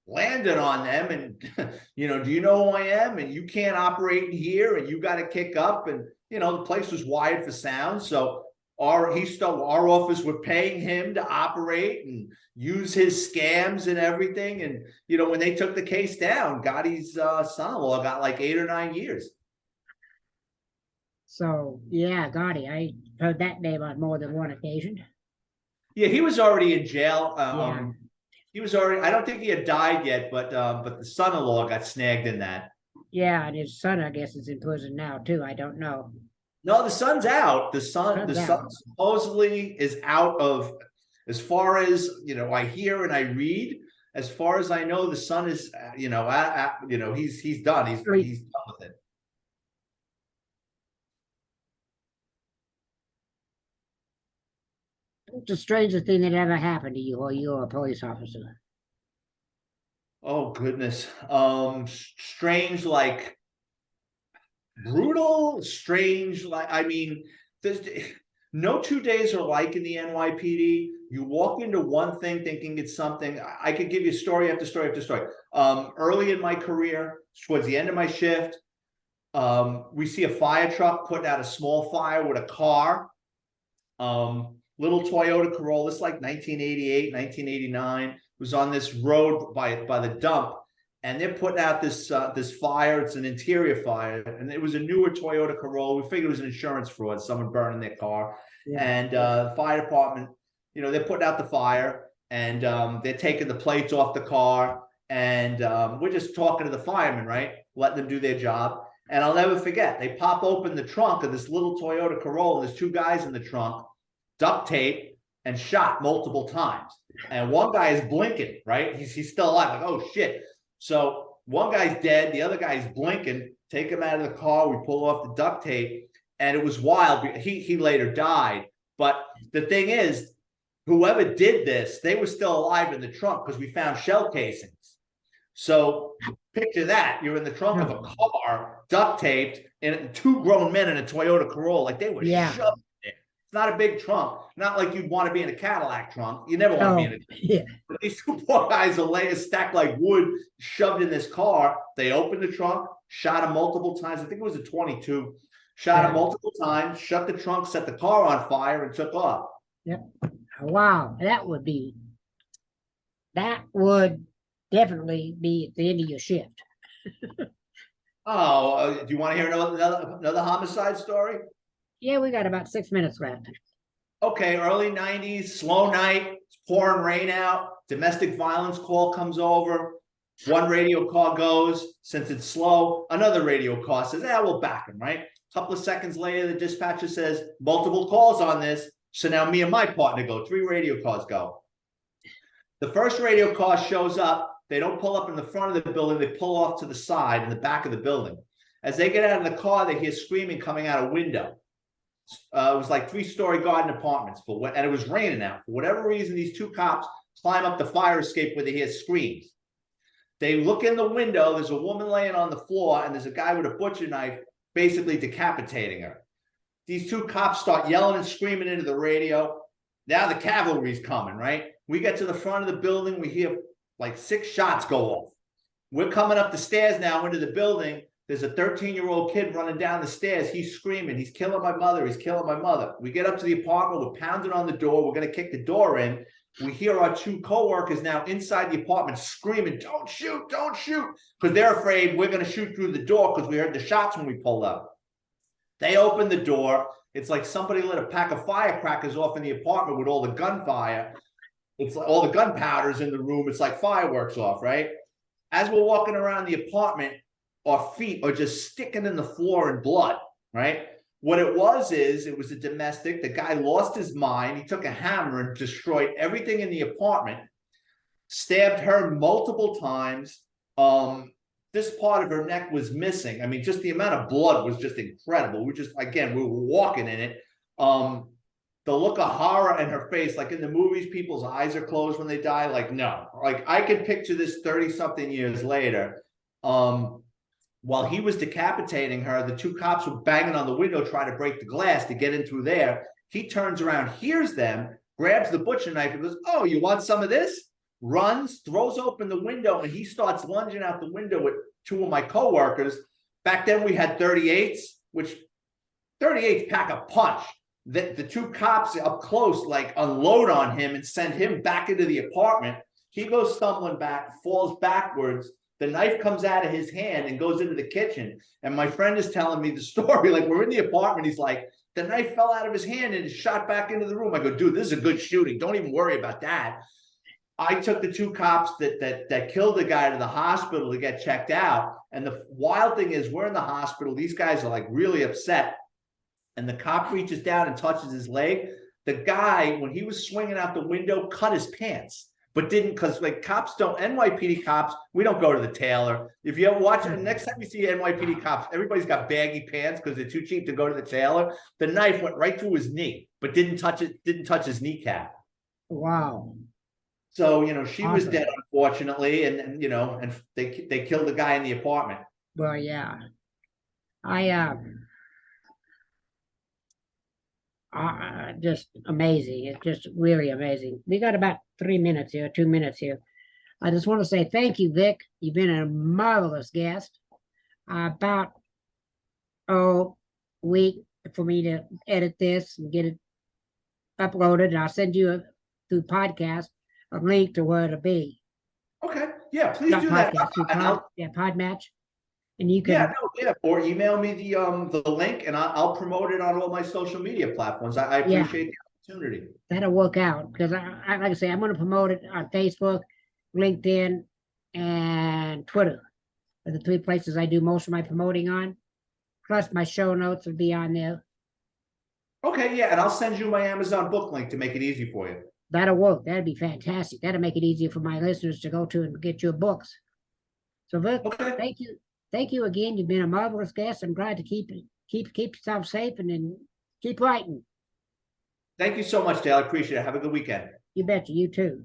landed on them and, do you know who I am? And you can't operate in here, and you got to kick up. And, the place was wired for sound. So our office were paying him to operate and use his scams and everything. And, when they took the case down, Gotti's son-in-law got like 8 or 9 years. So, yeah, Gotti, I heard that name on more than one occasion. Yeah, he was already in jail. Yeah. He was already, I don't think he had died yet, but the son-in-law got snagged in that. Yeah, and his son, I guess, is in prison now too. I don't know. No, the son's out. The Son's son out. supposedly is out of, as far as I hear and I read. As far as I know, the son is, he's done. He's done with it. What's the strangest thing that ever happened to you while you were a police officer? Oh goodness. Strange, like brutal, strange, like I mean, there's no 2 days are like in the NYPD. You walk into one thing thinking it's something. I could give you story after story after story. Early in my career, towards the end of my shift, we see a fire truck putting out a small fire with a car. Little Toyota Corolla, it's like 1988, 1989, was on this road by the dump, and they're putting out this fire. It's an interior fire, and it was a newer Toyota Corolla. We figured it was an insurance fraud, someone burning their car. Yeah. And the fire department, they're putting out the fire, and they're taking the plates off the car, and we're just talking to the firemen, right, letting them do their job. And I'll never forget, they pop open the trunk of this little Toyota Corolla. There's two guys in the trunk, duct tape and shot multiple times. And one guy is blinking, right? He's still alive. Like, oh shit. So one guy's dead, the other guy's blinking. Take him out of the car. We pull off the duct tape, and it was wild. He later died. But the thing is, whoever did this, they were still alive in the trunk because we found shell casings. So picture that. You're in the trunk of a car, duct taped, and two grown men in a Toyota Corolla. Like they were shoved there. It's not a big trunk. Not like you'd want to be in a Cadillac trunk. You never want to be in a yeah. But these two poor guys are laying stacked like wood, shoved in this car. They opened the trunk, shot him multiple times. I think it was a 22. Shot him multiple times, shut the trunk, set the car on fire, and took off. Yep. Wow. That would definitely be at the end of your shift. Oh, do you want to hear another homicide story? Yeah, we got about 6 minutes left. Okay, early 90s, slow night, it's pouring rain out, domestic violence call comes over, one radio call goes, since it's slow, another radio call says, we'll back him, right? A couple of seconds later, the dispatcher says, multiple calls on this, so now me and my partner go, 3 radio calls go. The first radio call shows up, they don't pull up in the front of the building, they pull off to the side in the back of the building. As they get out of the car, they hear screaming coming out a window. It was like 3-story garden apartments, and it was raining out. For whatever reason, these 2 cops climb up the fire escape where they hear screams. They look in the window, there's a woman laying on the floor, and there's a guy with a butcher knife basically decapitating her. These 2 cops start yelling and screaming into the radio. Now the cavalry's coming, right? We get to the front of the building, we hear like 6 shots go off. We're coming up the stairs now into the building. There's a 13-year-old kid running down the stairs. He's screaming, he's killing my mother, he's killing my mother. We get up to the apartment, we're pounding on the door, we're gonna kick the door in. We hear our 2 co-workers now inside the apartment screaming, don't shoot, because they're afraid we're gonna shoot through the door because we heard the shots when we pulled up. They open the door. It's like somebody lit a pack of firecrackers off in the apartment with all the gunfire. It's like all the gunpowder's in the room. It's like fireworks off, right? As we're walking around the apartment, our feet are just sticking in the floor in blood, right? What it was a domestic. The guy lost his mind. He took a hammer and destroyed everything in the apartment, stabbed her multiple times. This part of her neck was missing. I mean, just the amount of blood was just incredible. We were walking in it. The look of horror in her face, like in the movies, people's eyes are closed when they die. Like, no, like I could picture this 30-something years later. While he was decapitating her, the 2 cops were banging on the window trying to break the glass to get in through there. He turns around, hears them, grabs the butcher knife and goes, oh, you want some of this? Runs, throws open the window, and he starts lunging out the window with 2 of my coworkers. Back then we had 38s, which 38s pack a punch. The 2 cops up close like unload on him and send him back into the apartment. He goes stumbling back, falls backwards. The knife comes out of his hand and goes into the kitchen. And my friend is telling me the story. Like, we're in the apartment. He's like, the knife fell out of his hand and it shot back into the room. I go, dude, this is a good shooting. Don't even worry about that. I took the two cops that killed the guy to the hospital to get checked out. And the wild thing is, we're in the hospital. These guys are like really upset. And the cop reaches down and touches his leg. The guy, when he was swinging out the window, cut his pants, but didn't, because like cops don't, NYPD cops, we don't go to the tailor. If you ever watch it, next time you see NYPD cops, everybody's got baggy pants because they're too cheap to go to the tailor. The knife went right through his knee, but didn't touch his kneecap. Wow. So, she was Awesome. dead, unfortunately, and they killed the guy in the apartment. Well, yeah. Just amazing. It's just really amazing. We got about 2 minutes here. I just want to say thank you, Vic. You've been a marvelous guest. About week for me to edit this and get it uploaded, and I'll send you through podcast a link to where to be. Okay, yeah, please Not do that. podcast, through Podmatch, and you can. Yeah, or email me the link, and I'll promote it on all my social media platforms. I appreciate the opportunity. That'll work out, because I like I say, I'm going to promote it on Facebook, LinkedIn, and Twitter. Are the 3 places I do most of my promoting on. Plus, my show notes will be on there. Okay, yeah, and I'll send you my Amazon book link to make it easy for you. That'll work. That'd be fantastic. That'll make it easier for my listeners to go to and get your books. So, Vic, thank you. Thank you again. You've been a marvelous guest. I'm glad to keep yourself safe and then keep writing. Thank you so much, Dale. I appreciate it. Have a good weekend. You betcha. You too.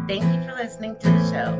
Thank you for listening to the show.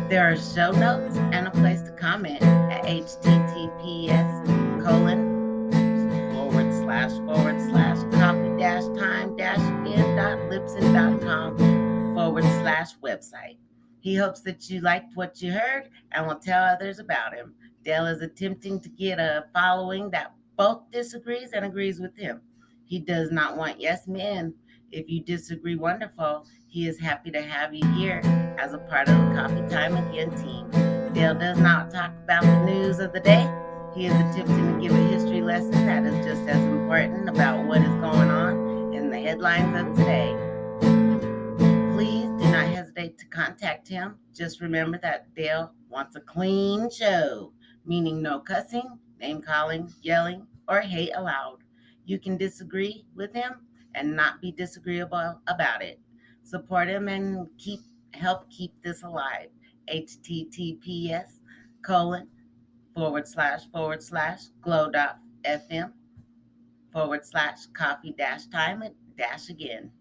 There are show notes and a place to comment at https://coffee-time-in.libsyn.com/website. He hopes that you liked what you heard and will tell others about him. Dale is attempting to get a following that both disagrees and agrees with him. He does not want yes men. If you disagree, wonderful. He is happy to have you here as a part of the Coffee Time Again team. Dale does not talk about the news of the day. He is attempting to give a history lesson that is just as important about what is going on in the headlines of today. Please do not hesitate to contact him. Just remember that Dale wants a clean show, meaning no cussing, name calling, yelling, or hate allowed. You can disagree with him and not be disagreeable about it. Support him and help keep this alive. https://glow.fm/coffee-time-again.